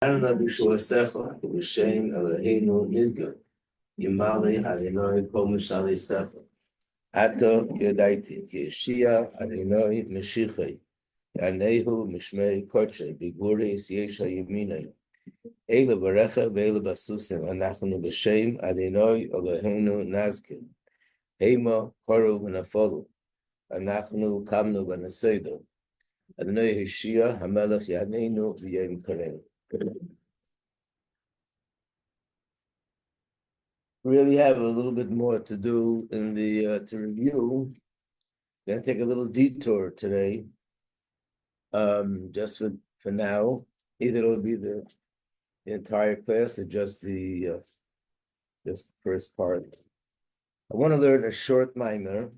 Anna b'shuasecha, b'shem Eloheinu nidga, Yimali Adonai kol mishali secha. Ato yodaiti, ki Yeshia Adonai Meshichei, Yanehu Mishmei Koche, Biguris Yesha Yeminei. Eila Barecha, Veila Basusim, Anachnu b'shem Adonai Eloheinu Nazkin. Hema Koru v'nafolu, Anachnu Kamnu v'nasedo. Adonai Yeshia Hamelech Yaneinu v'yem Karem. Really have a little bit more to do in the to review. Gonna take a little detour today, just for now. Either it'll be the entire class or just the first part. I want to learn a short minor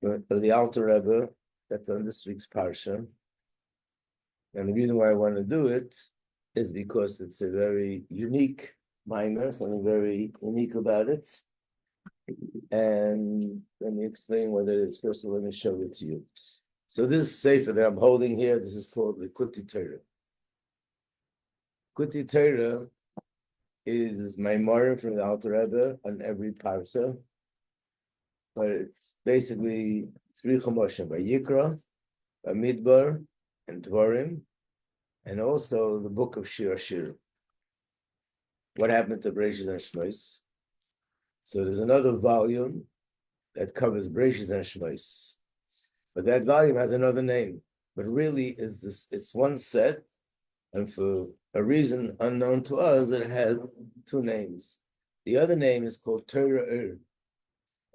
for the Alter Rebbe that's on this week's parsha, and the reason why I want to do it is because it's a very unique minor, something very unique about it. And let me explain what it is. First of all, let me show it to you. So this sefer that I'm holding here, this is called Likkutei Torah. Likkutei Torah is Mamar from the Alter Rebbe on every parsha, but it's basically three Chumoshim: Vayikra, Bamidbar, and Dvarim, and also the book of Shir. What happened to Bereshit and Shmos? So there's another volume that covers Bereshit and Shmos, but that volume has another name. But really, it's one set, and for a reason unknown to us, it has two names. The other name is called Torah, and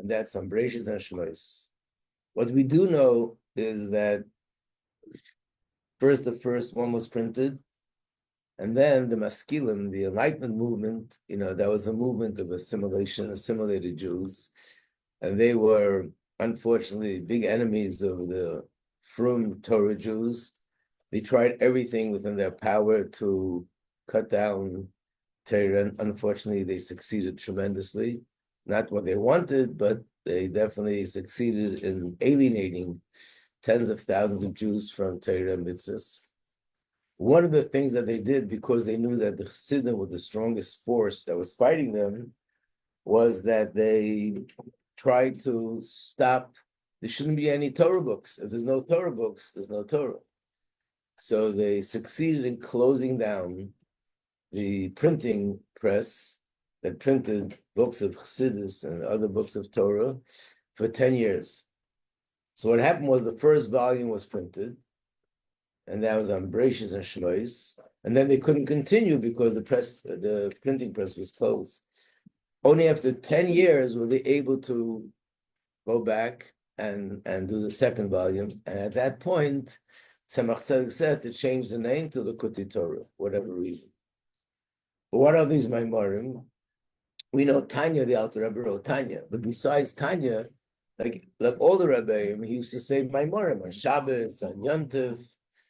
that's on Bereshit and Shmos. What we do know is that the first one was printed, and then the Maskilim, the Enlightenment movement, that was a movement of assimilation, assimilated Jews, and they were unfortunately big enemies of the frum Torah Jews. They tried everything within their power to cut down Torah, and unfortunately they succeeded tremendously. Not what they wanted, but they definitely succeeded in alienating tens of thousands of Jews from Torah and mitzvahs. One of the things that they did, because they knew that the Chassidim were the strongest force that was fighting them, was that they tried to stop. There shouldn't be any Torah books. If there's no Torah books, there's no Torah. So they succeeded in closing down the printing press that printed books of Chassidus and other books of Torah for 10 years. So what happened was the first volume was printed, and that was on Bereshit and Shmos, and then they couldn't continue because the printing press was closed. Only after 10 years were they able to go back and do the second volume, and at that point, Tzemach Tzedek said to change the name to Likkutei Torah, whatever reason. But what are these Maimarim? We know Tanya, the Alter Rebbe wrote Tanya, but besides Tanya, like all the Rebbeim, he used to say Maimarim on Shabbos, on Yontif.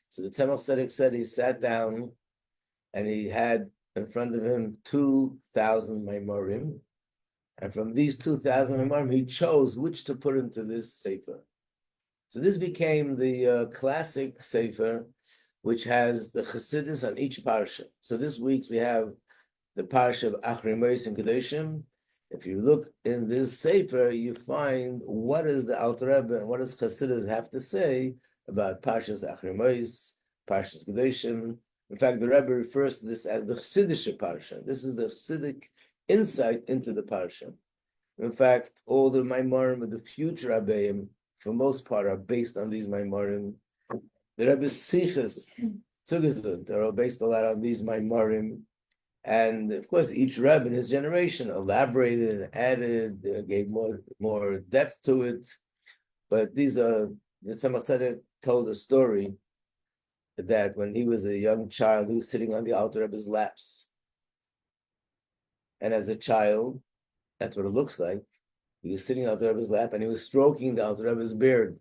So the Tzemach Tzedek said he sat down and he had in front of him 2,000 Maimarim, and from these 2,000 Maimarim, he chose which to put into this sefer. So this became the classic sefer, which has the Chassidus on each parsha. So this week we have the parsha of Achri Mos and Kedoshim. If you look in this sefer, you find what is the Alter Rebbe and what does Chassidus have to say about parshas Achri Mos, parshas Kedoshim. In fact, the Rebbe refers to this as the Chassidish parsha. This is the Chassidic insight into the parsha. In fact, all the Maimarim of the future Rebbeim, for most part, are based on these Maimarim. The Rebbe's Sichos, Tzugazut, are all based a lot on these Maimarim. And of course, each Rebbe in his generation elaborated and added, gave more depth to it. But these are, the Tzemach Tzedek told a story that when he was a young child, he was sitting on the Alter Rebbe's laps. And as a child, that's what it looks like. He was sitting on the Alter Rebbe's lap and he was stroking the Alter Rebbe's beard.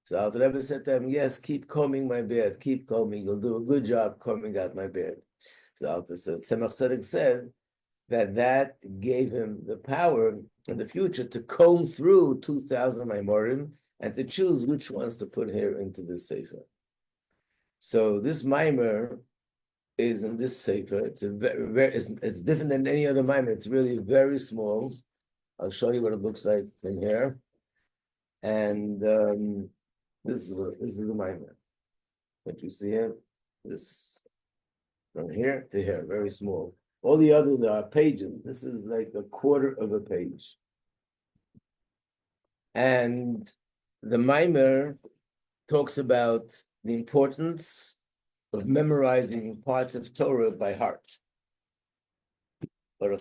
So Alter Rebbe said to him, yes, keep combing my beard, keep combing. You'll do a good job combing out my beard. So Tzemach Tzedek said that gave him the power in the future to comb through 2,000 Maimarim and to choose which ones to put here into the sefer. So this mimer is in this sefer. It's it's different than any other mimer. It's really very small. I'll show you what it looks like in here. And this is the mimer. What you see here, this from here to here, very small. All the others are pages. This is like a quarter of a page. And the mimer talks about the importance of memorizing parts of Torah by heart. We'll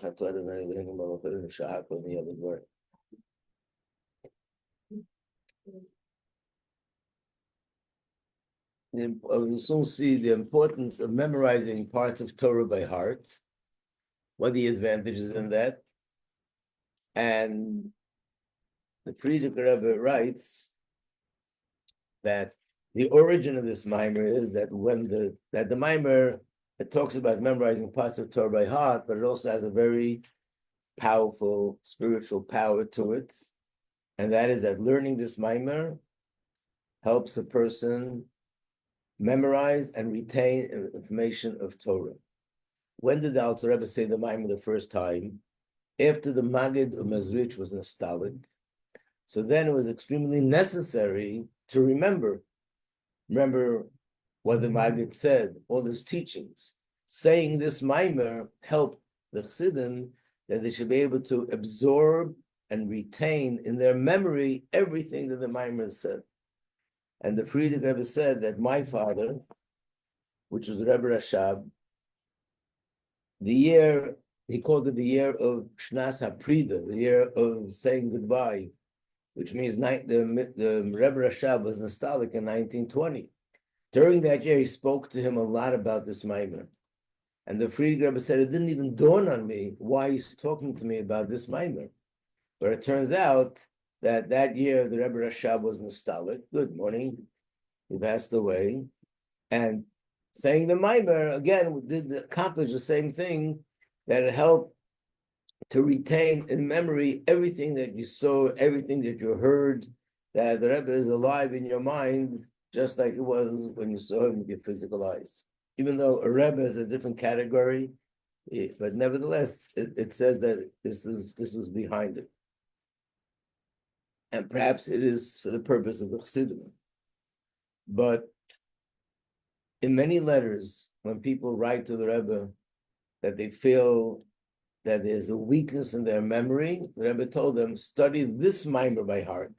soon see the importance of memorizing parts of Torah by heart, what are the advantages in that. And the Frierdiker Rebbe writes that the origin of this mimer is that the mimer, it talks about memorizing parts of Torah by heart, but it also has a very powerful spiritual power to it, and that is that learning this mimer helps a person memorize and retain information of Torah. When did the Alter Rebbe say the mimer the first time? After the Magid of Mezrich was nostalgic. So then it was extremely necessary to remember what the Magid said, all his teachings. Saying this mimer helped the Chassidim that they should be able to absorb and retain in their memory everything that the mimer said. And the Frierdiker Rebbe said that my father, which was Rebbe Rashab, the year, he called it the year of Shnas HaPrida, the year of saying goodbye, which means the Rebbe Rashab was nostalgic in 1920. During that year, he spoke to him a lot about this mimer. And the Frierdiker Rebbe said, it didn't even dawn on me why he's talking to me about this mimer. But it turns out that year, the Rebbe Rashab was nostalgic. Good morning. He passed away. And saying the mimer, again, did accomplish the same thing, that it helped to retain in memory everything that you saw, everything that you heard, that the Rebbe is alive in your mind, just like it was when you saw him with your physical eyes. Even though a Rebbe is a different category, but nevertheless, it says that this was behind it. And perhaps it is for the purpose of the Chassidim. But in many letters, when people write to the Rebbe that they feel that there's a weakness in their memory, the Rebbe told them, study this mimer by heart.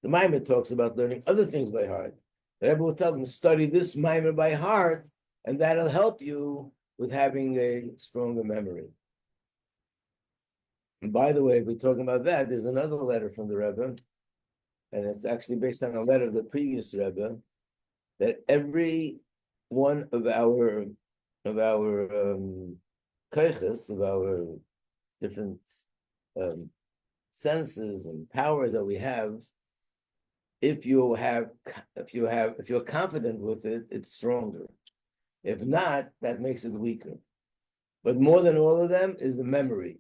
The mimer talks about learning other things by heart. The Rebbe will tell them, study this mimer by heart, and that'll help you with having a stronger memory. And by the way, if we're talking about that, there's another letter from the Rebbe, and it's actually based on a letter of the previous Rebbe, that every one of our kaiches, of our different senses and powers that we have, if you're confident with it, it's stronger. If not, that makes it weaker. But more than all of them is the memory.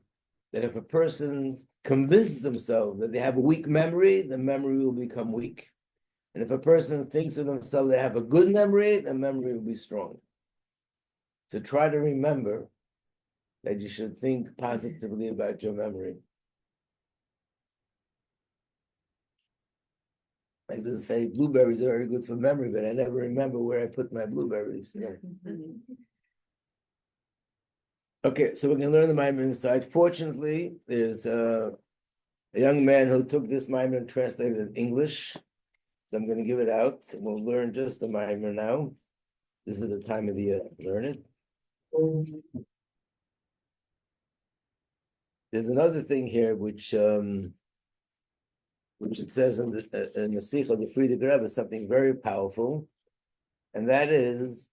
That if a person convinces himself that they have a weak memory, the memory will become weak. And if a person thinks of themselves they have a good memory, the memory will be strong. So try to remember that you should think positively about your memory. Like they say, blueberries are very good for memory, but I never remember where I put my blueberries. Okay, so we can learn the mimer inside. Fortunately, there's a young man who took this mimer and translated it in English. So I'm going to give it out, and we'll learn just the mimer now. This is the time of the year to learn it. There's another thing here which it says in the Sikh of the Frierdiker Rebbe, something very powerful, and that is,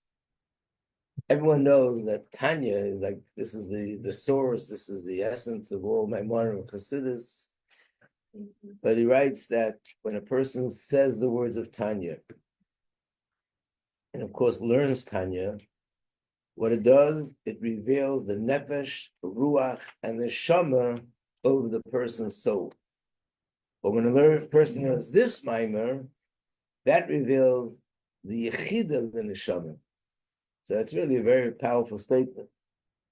everyone knows that Tanya is like, this is the source, this is the essence of all Maimonides and Chassidus. But he writes that when a person says the words of Tanya, and of course learns Tanya, what it does, it reveals the nefesh, ruach, and the shama of the person's soul. But when a person learns this mimer, that reveals the yechid of the neshama. So it's really a very powerful statement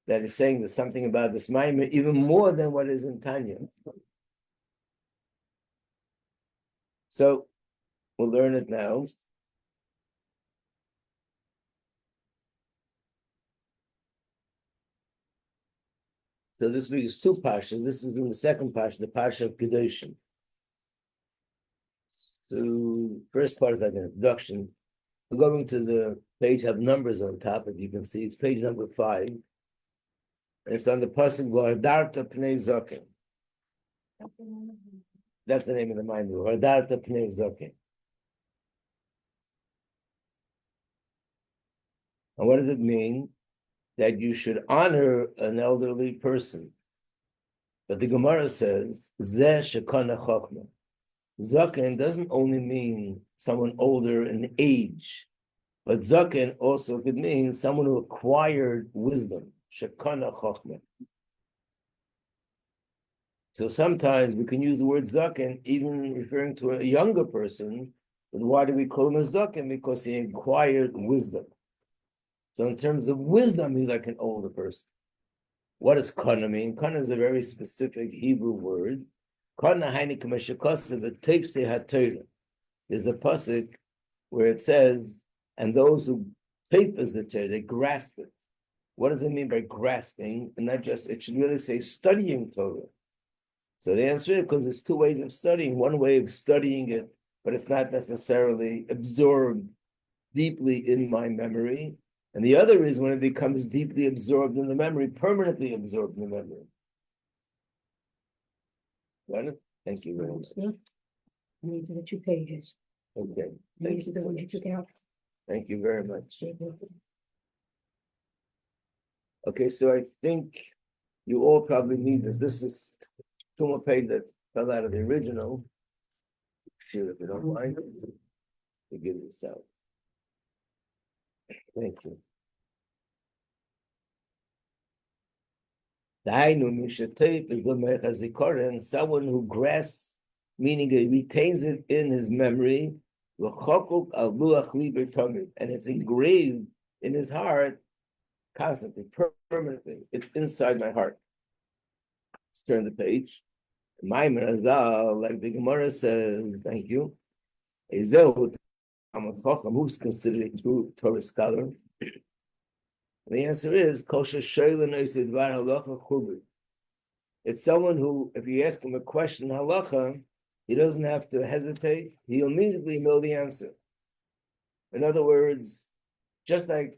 that is saying there's something about this maimer even more than what is in Tanya. So we'll learn it now. So this week is two pashas. This is in the second pasha, the pasha of Kedoshim. So first part is like an introduction. We're going to the page, have numbers on top, if you can see. It's page number 5. And it's on the pasuk Vehadarta Pnei Zaken. That's the name of the mind. Vehadarta Pnei Zaken. And what does it mean? That you should honor an elderly person. But the Gemara says, Zeh shekana chochmah. Zaken doesn't only mean someone older in age, but Zaken also could mean someone who acquired wisdom. Shekana chochmah. So sometimes we can use the word Zaken even referring to a younger person. But why do we call him a Zaken? Because he acquired wisdom. So in terms of wisdom, he's like an older person. What does kana mean? Kana is a very specific Hebrew word. Kana haini kameshakasa v'teipse haTorah. There's a pasuk where it says, and those who papers the Torah, they grasp it. What does it mean by grasping? And not just, it should really say studying Torah. So the answer is because there's two ways of studying. One way of studying it, but it's not necessarily absorbed deeply in my memory. And the other is when it becomes deeply absorbed in the memory, permanently absorbed in the memory. Got it? Thank you very much. I need the 2 pages. Okay. These are the ones you took out. Thank you very much. Okay, so I think you all probably need this. This is two more pages that fell out of the original. Sure, if you don't mind, to give this out. Thank you. Someone who grasps, meaning he retains it in his memory, and it's engraved in his heart constantly, permanently. It's inside my heart. Let's turn the page. Mamar Vehadarta, like the Gemara says, thank you. Who's considered a true Torah scholar? The answer is it's someone who, if you ask him a question halacha, he doesn't have to hesitate. He'll immediately know the answer. In other words, just like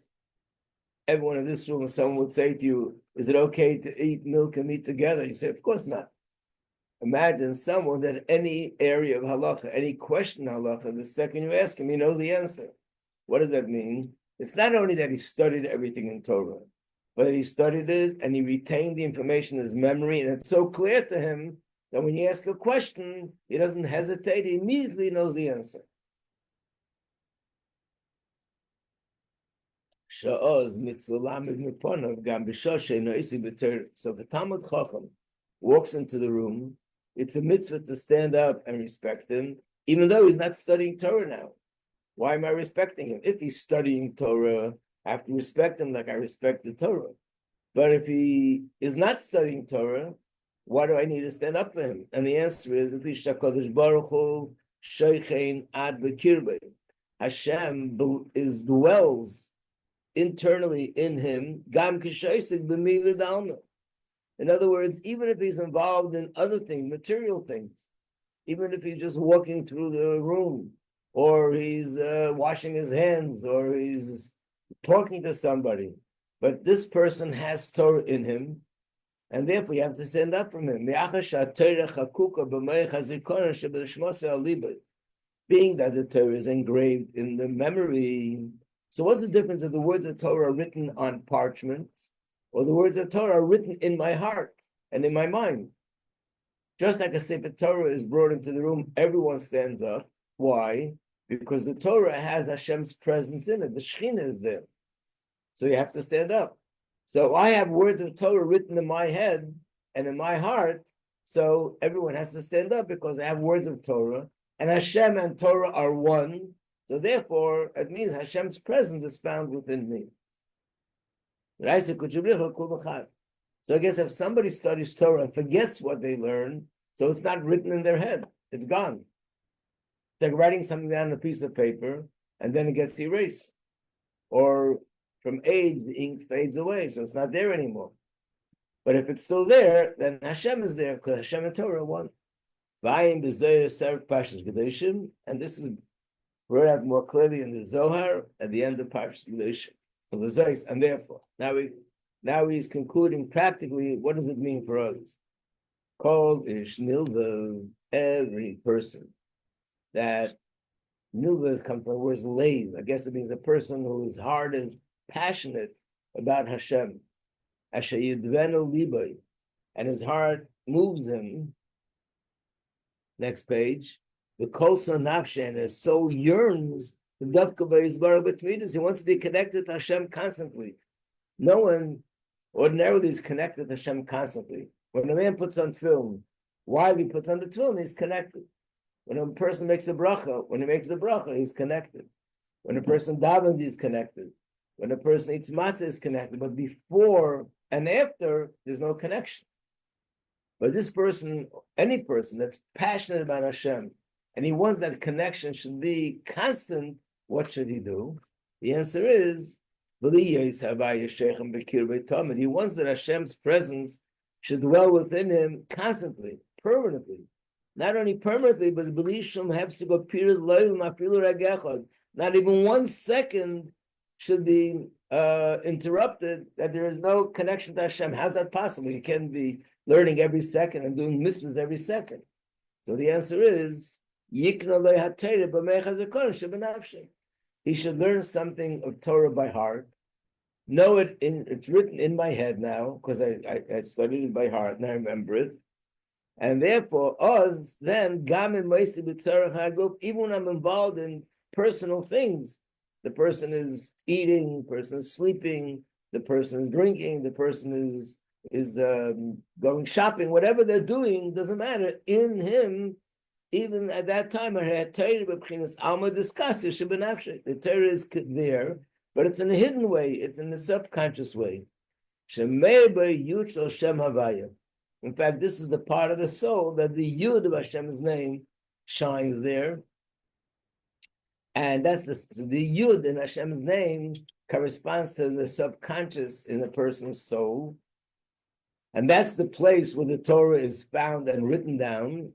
everyone in this room, someone would say to you, is it okay to eat milk and meat together? You say, of course not. Imagine someone that any area of halacha, any question halacha, the second you ask him, he knows the answer. What does that mean? It's not only that he studied everything in Torah, but he studied it and he retained the information in his memory, and it's so clear to him that when you ask a question, he doesn't hesitate, he immediately knows the answer. So if the Talmud Chacham walks into the room, it's a mitzvah to stand up and respect him, even though he's not studying Torah now. Why am I respecting him? If he's studying Torah, I have to respect him like I respect the Torah. But if he is not studying Torah, why do I need to stand up for him? And the answer is, Hashem dwells internally in him. In other words, even if he's involved in other things, material things, even if he's just walking through the room, or he's washing his hands, or he's talking to somebody, but this person has Torah in him, and therefore you have to stand up from him. Being that the Torah is engraved in the memory. So what's the difference if the words of Torah are written on parchment, or the words of Torah are written in my heart and in my mind? Just like a Sefer Torah is brought into the room, everyone stands up. Why? Because the Torah has Hashem's presence in it. The Shekhinah is there. So you have to stand up. So I have words of Torah written in my head and in my heart, so everyone has to stand up because I have words of Torah, and Hashem and Torah are one, So therefore, it means Hashem's presence is found within me. So I guess if somebody studies Torah and forgets what they learn, so it's not written in their head. It's gone. It's like writing something down on a piece of paper and then it gets erased. Or from age, the ink fades away, so it's not there anymore. But if it's still there, then Hashem is there, because Hashem and Torah are one. And this is brought out more clearly in the Zohar at the end of Parshas Kedoshim. And therefore, now he's concluding practically what does it mean for us. Called Ishnilva, every person that Nilva comes from the word lave. I guess it means a person whose heart is passionate about Hashem. And his heart moves him. Next page. The Kolsa Nafshen is so yearns to he wants to be connected to Hashem constantly. No one ordinarily is connected to Hashem constantly. When a man puts on tefillin, while he puts on the tefillin, he's connected. When a person makes a bracha, he's connected. When a person davens, he's connected. When a person eats matzah, he's connected. But before and after, there's no connection. But this person, any person that's passionate about Hashem, and he wants that connection should be constant, what should he do? The answer is, he wants that Hashem's presence should dwell within him constantly, permanently. Not only permanently, but has to go period, not even 1 second should be interrupted, that there is no connection to Hashem. How's that possible? You can't be learning every second and doing mitzvahs every second. So the answer is, he should learn something of Torah by heart, know it, it's written in my head now, because I studied it by heart and I remember it. And therefore, us then, even when I'm involved in personal things, the person is eating, the person is sleeping, the person is drinking, the person is going shopping, whatever they're doing, doesn't matter. In him, even at that time, I had Torah, Alma discuss the Torah is there, but it's in a hidden way, it's in the subconscious way. In fact, this is the part of the soul that the Yud of Hashem's name shines there. And that's the Yud in Hashem's name corresponds to the subconscious in a person's soul. And that's the place where the Torah is found and written down.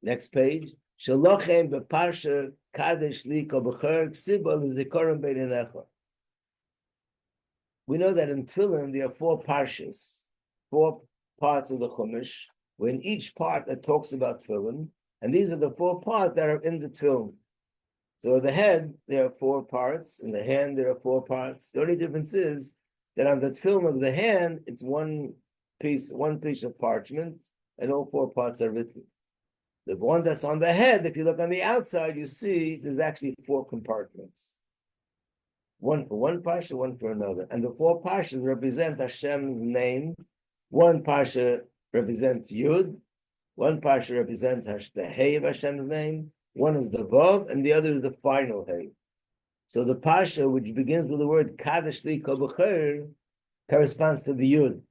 Next page. Shalochem beparsha kadesh li kol b'cher ksiba l'zikorim beinenecha. We know that in Tefillin there are 4 parshas, 4 parts of the Chumash, where in each part that talks about Tefillin, and these are the 4 parts that are in the Tefillin. So the head, there are 4 parts, in the hand there are 4 parts. The only difference is that on the Tefillin of the hand, it's one piece of parchment, and all 4 parts are written. The one that's on the head, if you look on the outside, you see there's actually 4 compartments. One for one parsha, one for another. And the 4 parshas represent Hashem's name. One parsha represents Yud, one parsha represents the Hey of Hashem's name, one is the Vav, and the other is the final Hey. So the parsha, which begins with the word Kadesh Li Kol B'cher, corresponds to the Yud.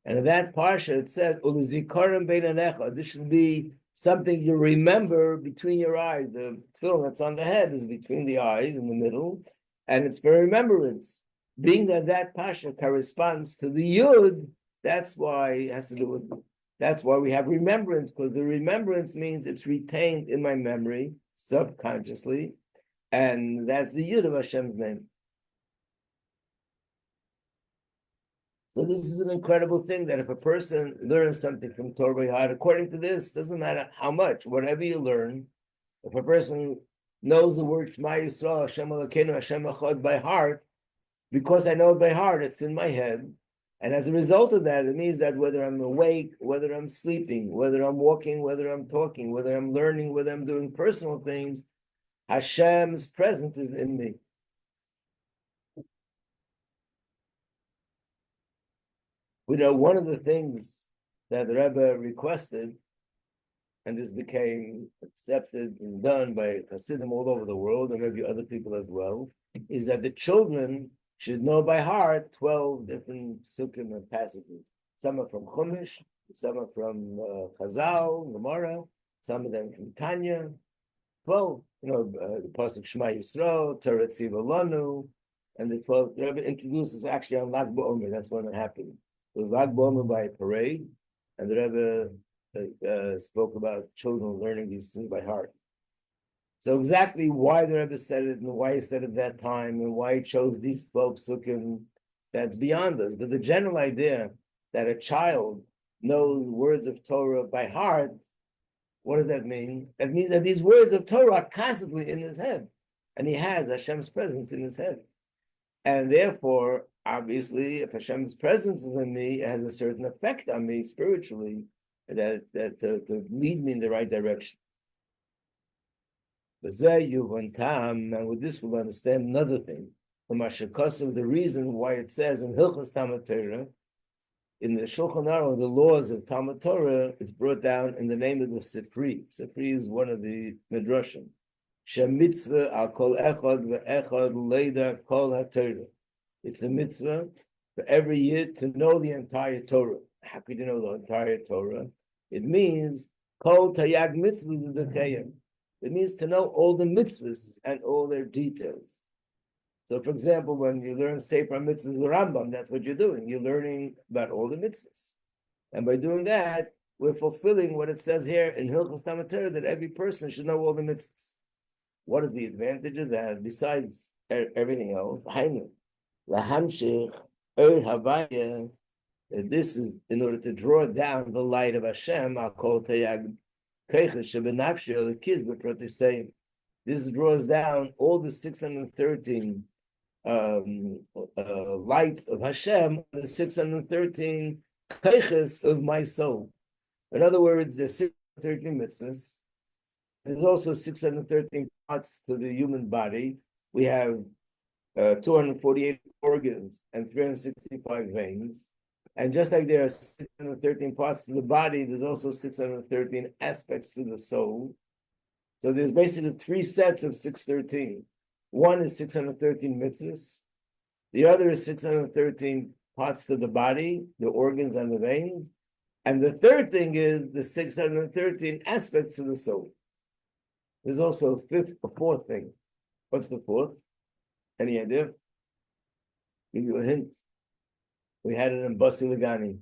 And in that parsha, it says, Ulizikorim Beinenecha. This should be something you remember between your eyes. The tefillin that's on the head is between the eyes in the middle, and it's for remembrance. Being that that parsha corresponds to the Yud, that's why it has to do with, that's why we have remembrance, because the remembrance means it's retained in my memory subconsciously, and that's the Yud of Hashem's name. So this is an incredible thing that if a person learns something from Torah by heart, according to this, doesn't matter how much, whatever you learn, if a person knows the word Shema Yisrael, Hashem Elokeinu, Hashem Echad by heart, because I know it by heart, it's in my head. And as a result of that, it means that whether I'm awake, whether I'm sleeping, whether I'm walking, whether I'm talking, whether I'm learning, whether I'm doing personal things, Hashem's presence is in me. We know one of the things that the Rebbe requested and this became accepted and done by Hasidim all over the world, and maybe other people as well, is that the children should know by heart 12 different psukim and passages. Some are from Chumash, some are from Chazal, Gemara, some of them from Tanya. 12, the pasuk Shema Yisrael, Torah Tziva Lanu, and the 12. The Rebbe introduces actually on Lag BaOmer. That's when it happened. It was Lag BaOmer by a parade, and the Rebbe spoke about children learning these things by heart. So exactly why the Rebbe said it, and why he said it that time, and why he chose these 12 psukim, that's beyond us. But the general idea that a child knows words of Torah by heart, what does that mean? That means that these words of Torah are constantly in his head, and he has Hashem's presence in his head. And therefore, obviously, if Hashem's presence is in me, it has a certain effect on me spiritually, that to lead me in the right direction. And with this, we'll understand another thing. The reason why it says in Hilchos Talmud Torah, in the Shulchan Aruch, the laws of Talmud Torah, it's brought down in the name of the Sifri. Sifri is one of the Midrashim. Shemitzvah al kol echad ve'echad leida kol haTorah. It's a mitzvah for every year to know the entire Torah. How could you know the entire Torah? It means kol tayag mitzvah l'dekayim. It means to know all the mitzvahs and all their details. So, for example, when you learn Sefer Mitzvahs the Rambam, that's what you're doing. You're learning about all the mitzvahs. And by doing that, we're fulfilling what it says here in Hilchos Talmud Torah, that every person should know all the mitzvahs. What is the advantage of that, besides everything else? This is in order to draw down the light of Hashem. This draws down all the 613 lights of Hashem, the 613 keiches of my soul. In other words, there's 613 mitzvahs. There's also 613 parts to the human body. We have 248 organs and 365 veins. And just like there are 613 parts to the body, there's also 613 aspects to the soul. So there's basically 3 sets of 613. One is 613 mitzvahs. The other is 613 parts to the body, the organs and the veins. And the third thing is the 613 aspects of the soul. There's also a fourth thing. What's the fourth? Any idea? Give you a hint. We had it in Basi Lagani.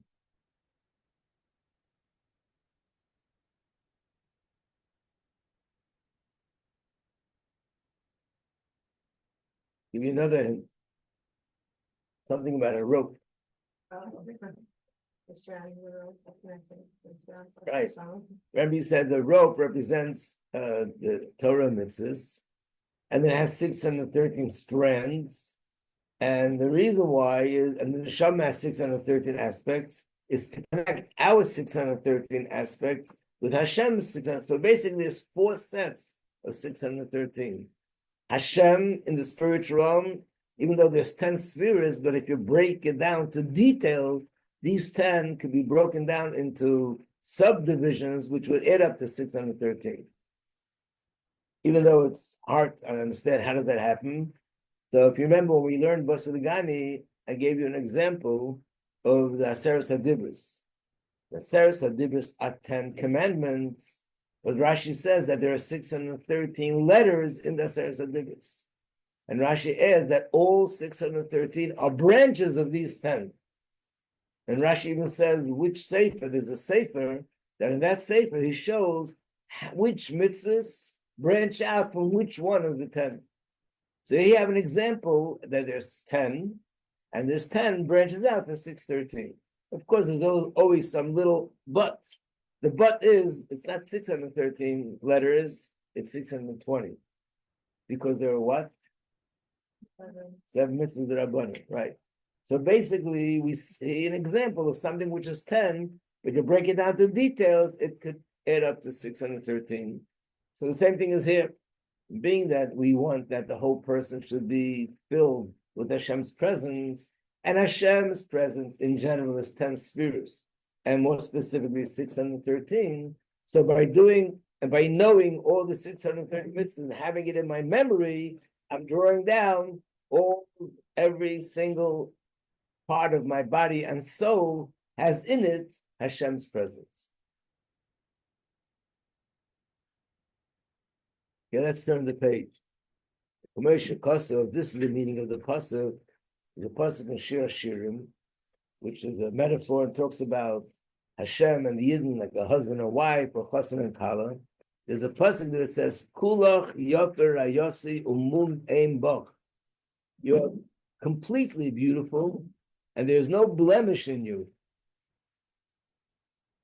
Give you another hint. Something about a rope. Right. Rabbi said the rope represents the Torah mitzvahs, and it has 613 strands. And the reason why is, and the neshama has 613 aspects, is to connect our 613 aspects with Hashem's 600. So basically, there's 4 sets of 613. Hashem in the spiritual realm, even though there's 10 spheres, but if you break it down to details, these 10 could be broken down into subdivisions, which would add up to 613. Even though it's hard to understand how did that happen. So if you remember when we learned Basi Lagani, I gave you an example of the Aseret HaDibros. The Aseret HaDibros are 10 commandments, but Rashi says that there are 613 letters in the Aseret HaDibros. And Rashi adds that all 613 are branches of these 10. And Rashi even says which sefer, there's a sefer, that in that sefer he shows which mitzvahs branch out from which one of the 10. So here you have an example that there's 10, and this 10 branches out to 613. Of course, there's always some little but. The but is, it's not 613 letters, it's 620. Because there are what? 7 mitzvahs that are abundant, right? So basically, we see an example of something which is 10, but you break it down to details, it could add up to 613. So the same thing is here. Being that we want that the whole person should be filled with Hashem's presence, and Hashem's presence in general is 10 spheres, and more specifically 613. So by doing and by knowing all the 630 mitzvahs and having it in my memory, I'm drawing down every single part of my body and soul has in it Hashem's presence. Okay, let's turn the page. This is the meaning of the pasuk. The pasuk in Shir Shirim, which is a metaphor and talks about Hashem and the Yidden, like a husband and wife, or chassan and kala. There's a pasuk that says, "Kulach yoper ayosi umum ein bach." You're completely beautiful, and there's no blemish in you.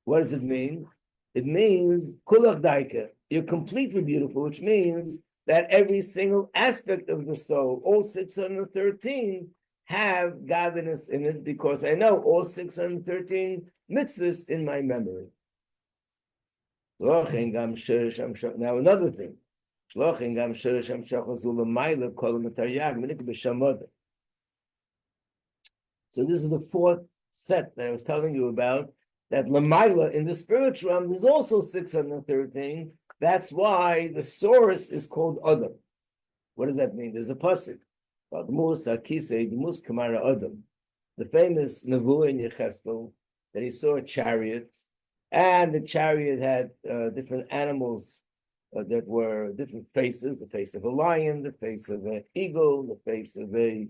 What does it mean? It means kulach daika. You're completely beautiful, which means that every single aspect of the soul, all 613, have godliness in it, because I know all 613 mitzvahs in my memory. Now another thing. So this is the fourth set that I was telling you about, that Lamaila in the spiritual realm, there's also 613. That's why the source is called Adam. What does that mean? There's a pasuk about the famous Nevuah in Yecheskel, that he saw a chariot, and the chariot had different animals that were different faces, the face of a lion, the face of an eagle, the face of a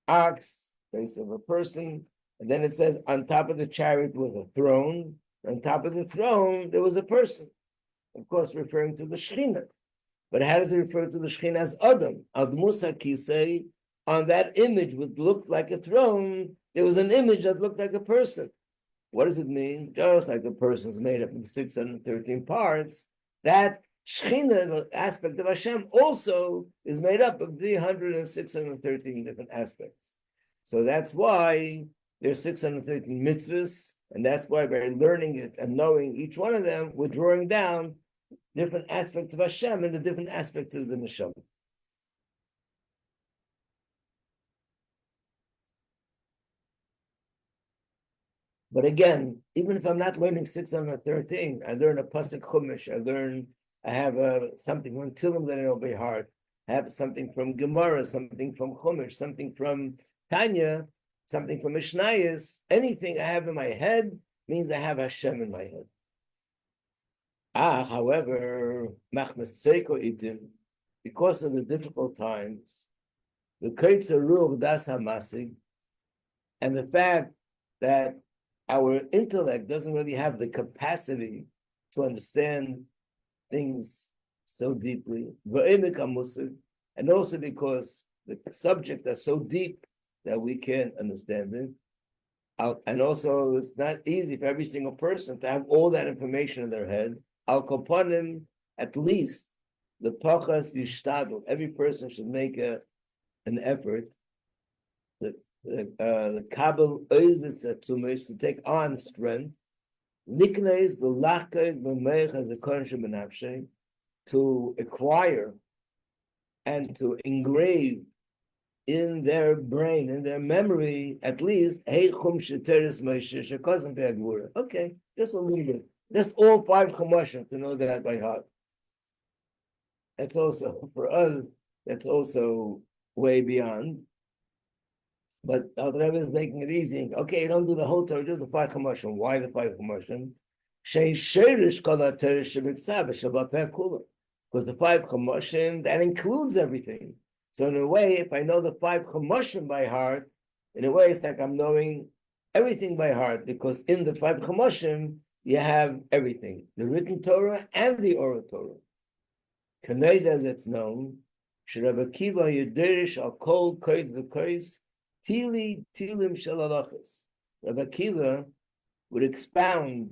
ox, the face of a person. And then it says on top of the chariot was a throne. On top of the throne, there was a person. Of course, referring to the Shekhinah. But how does it refer to the Shekhinah as Adam? Ad Musa Kisei, on that image which looked like a throne, there was an image that looked like a person. What does it mean? Just like a person is made up of 613 parts, that Shekhinah, the aspect of Hashem, also is made up of 300 and 613 different aspects. So that's why there's 613 mitzvahs, and that's why by learning it and knowing each one of them, we're drawing down different aspects of Hashem and the different aspects of the Neshama. But again, even if I'm not learning 613, I learn a pasuk chumash, I have something from Tilim that I know by heart, I have something from Gemara, something from chumash, something from Tanya, something from Mishnayos, anything I have in my head means I have Hashem in my head. However, because of the difficult times, the Keitzer Ruach Das HaMasig, and the fact that our intellect doesn't really have the capacity to understand things so deeply, and also because the subjects are so deep that we can't understand it. And also, it's not easy for every single person to have all that information in their head. Al Kopanim, at least, the Pachas Yishtadl, every person should make an effort. The Kabel Oizvitz to take on strength. Likneis B'lachkei B'meich as a Kohen Benafshe, to acquire and to engrave in their brain, in their memory, at least, okay, just a little bit. That's all 5 Chumashim to know that by heart. That's also, for us, that's also way beyond. But Al Rebbe is making it easy. Okay, you don't do the whole Torah, just the 5 Chumashim. Why the 5 Chumashim? Because the 5 Chumashim, that includes everything. So in a way, if I know the 5 Chumashim by heart, in a way it's like I'm knowing everything by heart, because in the 5 Chumashim, you have everything, the written Torah and the oral Torah. Kaneda, that's known, Rabbi Kiva Yuderish al Kol Kois V'Kois Tili Tilim Shalalachas. Rabbi Kiva would expound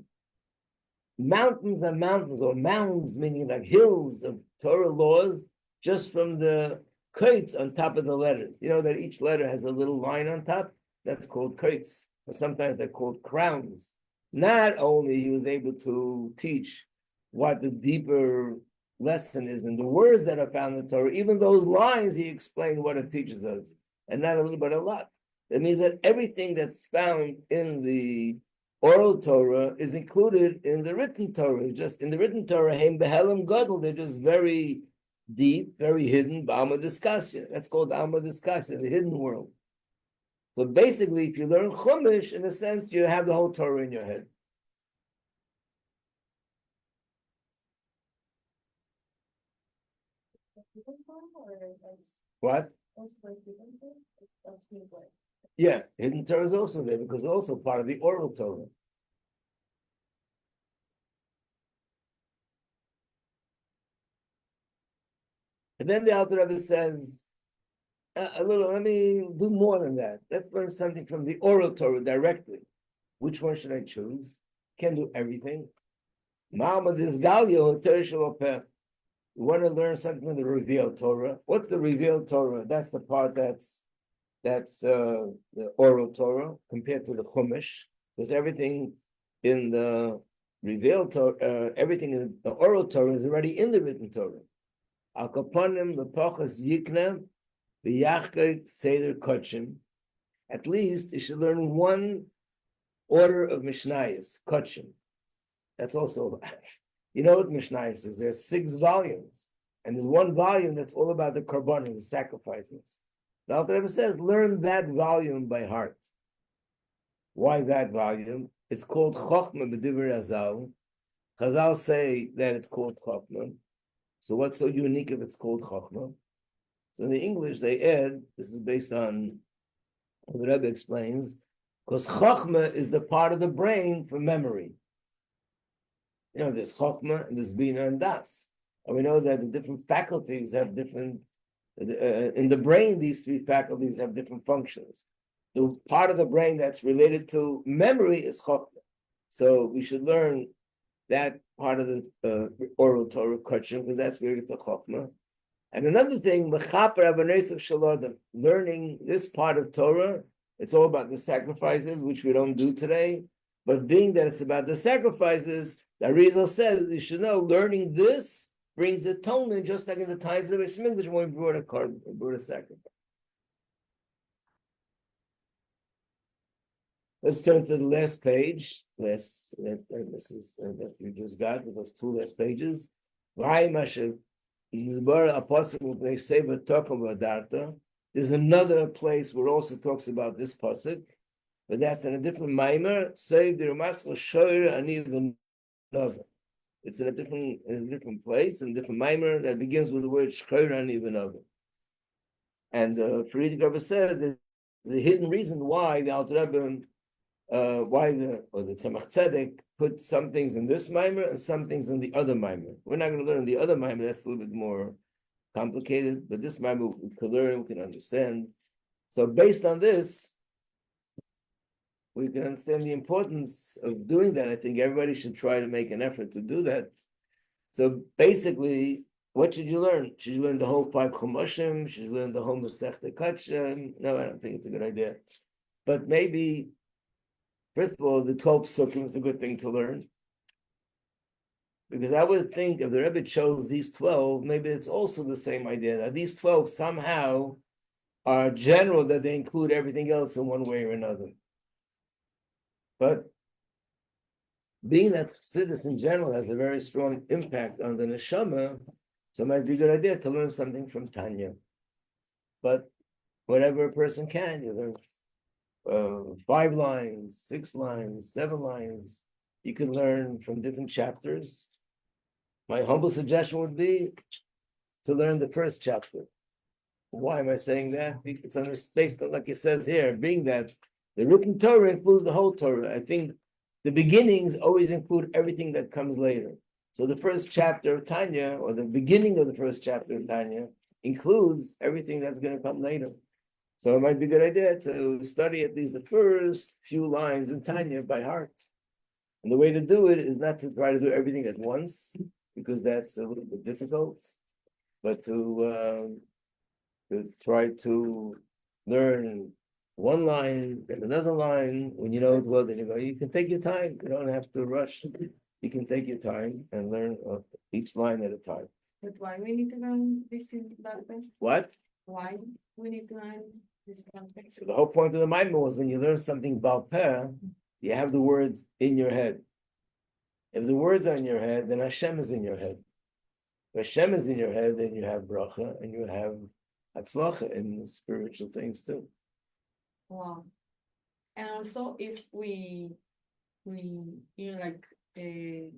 mountains and mountains, or mounds meaning like hills of Torah laws, just from the koitz on top of the letters. You know that each letter has a little line on top? That's called koitz, or sometimes they're called crowns. Not only he was able to teach what the deeper lesson is in the words that are found in the Torah, even those lines he explained what it teaches us, and not a little but a lot. That means that everything that's found in the oral Torah is included in the written Torah. Just in the written Torah, Heim Behelim Gadol, they're just very deep, very hidden, B'alma Diskasya. That's called Alma Diskasya, the hidden world. So basically, if you learn Chumash, in a sense, you have the whole Torah in your head. What? Yeah, hidden Torah is also there because it's also part of the oral Torah. And then the Alter Rebbe says, let me do more than that. Let's learn something from the oral Torah directly. Which one should I choose? Can't do everything. Ma'amad Isgalio Torah Shalopeh. You want to learn something from the revealed Torah. What's the revealed Torah? That's the part that's the oral Torah compared to the Chumash, because everything in the revealed Torah, everything in the oral Torah is already in the written Torah. Al kaponim lepachas yikna v'yachkei seder kotshim. At least you should learn one order of Mishnayos, kotshim. That's also, you know what Mishnayos is? There's 6 volumes, and there's one volume that's all about the korbanim, the sacrifices. The Alter Rebbe says, learn that volume by heart. Why that volume? It's called Chochmah B'Divrei Hazal. Chazal say that it's called Chochmah. So what's so unique if it's called Chochmah? So in the English, they add, this is based on what the Rebbe explains, because Chochmah is the part of the brain for memory. You know, there's Chochmah and there's Bina and Das. And we know that the different faculties have different, in the brain, these 3 faculties have different functions. The part of the brain that's related to memory is Chochmah. So we should learn that part of the oral Torah, Kotshim, because that's related to Chochmah. And another thing, learning this part of Torah, it's all about the sacrifices, which we don't do today. But being that it's about the sacrifices, the Arizal says you should know learning this brings atonement, just like in the times of the Beis Mikdash when we brought a sacrifice. Let's turn to the last page. This is that you just got with those 2 last pages. There's another place where it also talks about this pasuk, but that's in a different maimer. It's in a different place, in a different maimer that begins with the word shchoir ani v'nova. And Friedrich Rebbe said that the hidden reason why the Alter Rebbe, the Tzemach Tzedek put some things in this maimer and some things in the other maimer. We're not going to learn the other maimer; that's a little bit more complicated. But this maimer we can learn, we can understand. So based on this, we can understand the importance of doing that. I think everybody should try to make an effort to do that. So basically, what should you learn? Should you learn the whole 5 Chumashim? Should you learn the whole Masechta Kachim? No, I don't think it's a good idea. But maybe, first of all, the 12 Psukim is a good thing to learn. Because I would think if the Rebbe chose these 12, maybe it's also the same idea that these 12 somehow are general, that they include everything else in one way or another. But being that Chassidus in general has a very strong impact on the neshama, so it might be a good idea to learn something from Tanya. But whatever a person can, you learn 5 lines, 6 lines, 7 lines. You can learn from different chapters. My humble suggestion would be to learn the first chapter. Why am I saying that? It's on based on, like it says here, being that the written Torah includes the whole Torah. I think the beginnings always include everything that comes later. So the first chapter of Tanya, or the beginning of the first chapter of Tanya, includes everything that's going to come later. So it might be a good idea to study at least the first few lines in Tanya by heart. And the way to do it is not to try to do everything at once, because that's a little bit difficult, but to try to learn one line and another line. When you know it well, then you go. You can take your time. You don't have to rush. You can take your time and learn each line at a time. But why we need to learn this in Balpeh? What? Why we need to learn this Balpeh? So the whole point of the Maimon was when you learn something Balpeh, You have the words in your head. If the words are in your head, then Hashem is in your head. If Hashem is in your head, then you have bracha and you have hatzlacha in spiritual things too. Wow. And also if like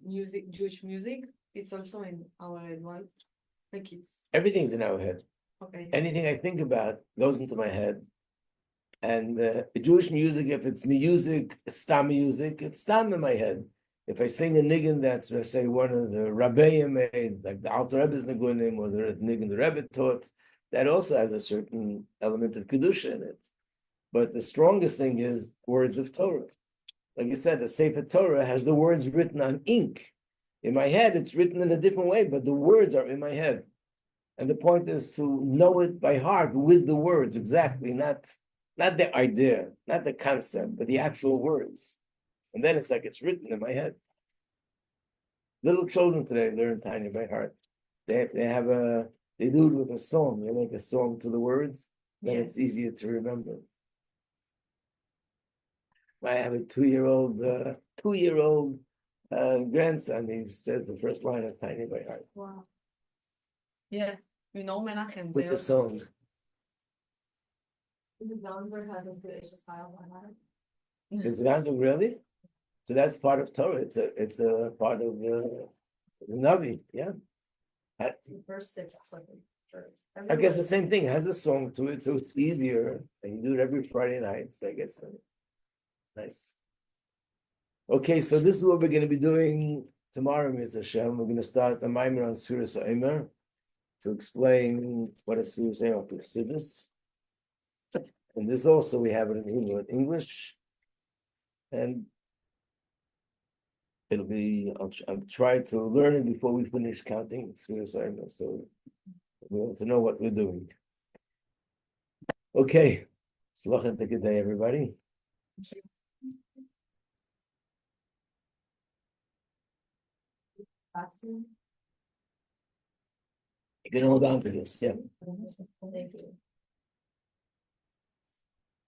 music, Jewish music, it's also in our head, right? Like it's Everything's in our head. okay. Anything I think about goes into my head. And Jewish music, if it's music, stam music, it's stam in my head. If I sing a niggin that's, let's say, one of the Rabbeim made, like the Alter Rebbe's nigunim, or the niggin the Rebbe taught, that also has a certain element of Kedusha in it. But the strongest thing is words of Torah. Like you said, the Sefer Torah has the words written on ink. In my head, it's written in a different way, but the words are in my head. And the point is to know it by heart with the words, exactly, not the idea, not the concept, but the actual words. And then it's like it's written in my head. Little children today learn Tanya by heart. They do it with a song. They make a song to the words, then it's easier to remember. I have a 2-year-old grandson. He says the first line of Tanya by heart. Wow. Yeah, you know Menachem. With the song. Is it really? So that's part of Torah. It's a part of the Navi. Yeah. Verse 6, I guess the same thing. It has a song to it, so it's easier. And you do it every Friday night. So I guess nice. Okay, so this is what we're going to be doing tomorrow, Mitzvah Hashem. We're going to start the Maimer on Sfiras HaOmer to explain what a Sfiras HaOmer is. And this also we have it in Hebrew and English. And it'll be, I'll try to learn it before we finish counting Sfiras HaOmer, so we want to know what we're doing. Okay, Slachat, a good day, everybody. You can hold on to this, yeah.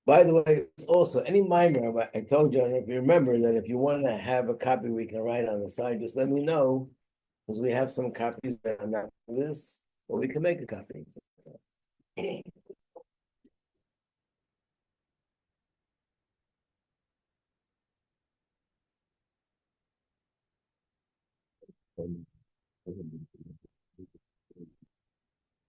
By the way, it's also any mimer, I told you, I don't know if you remember, that if you want to have a copy we can write on the side, just let me know, because we have some copies that are not for this, or we can make a copy.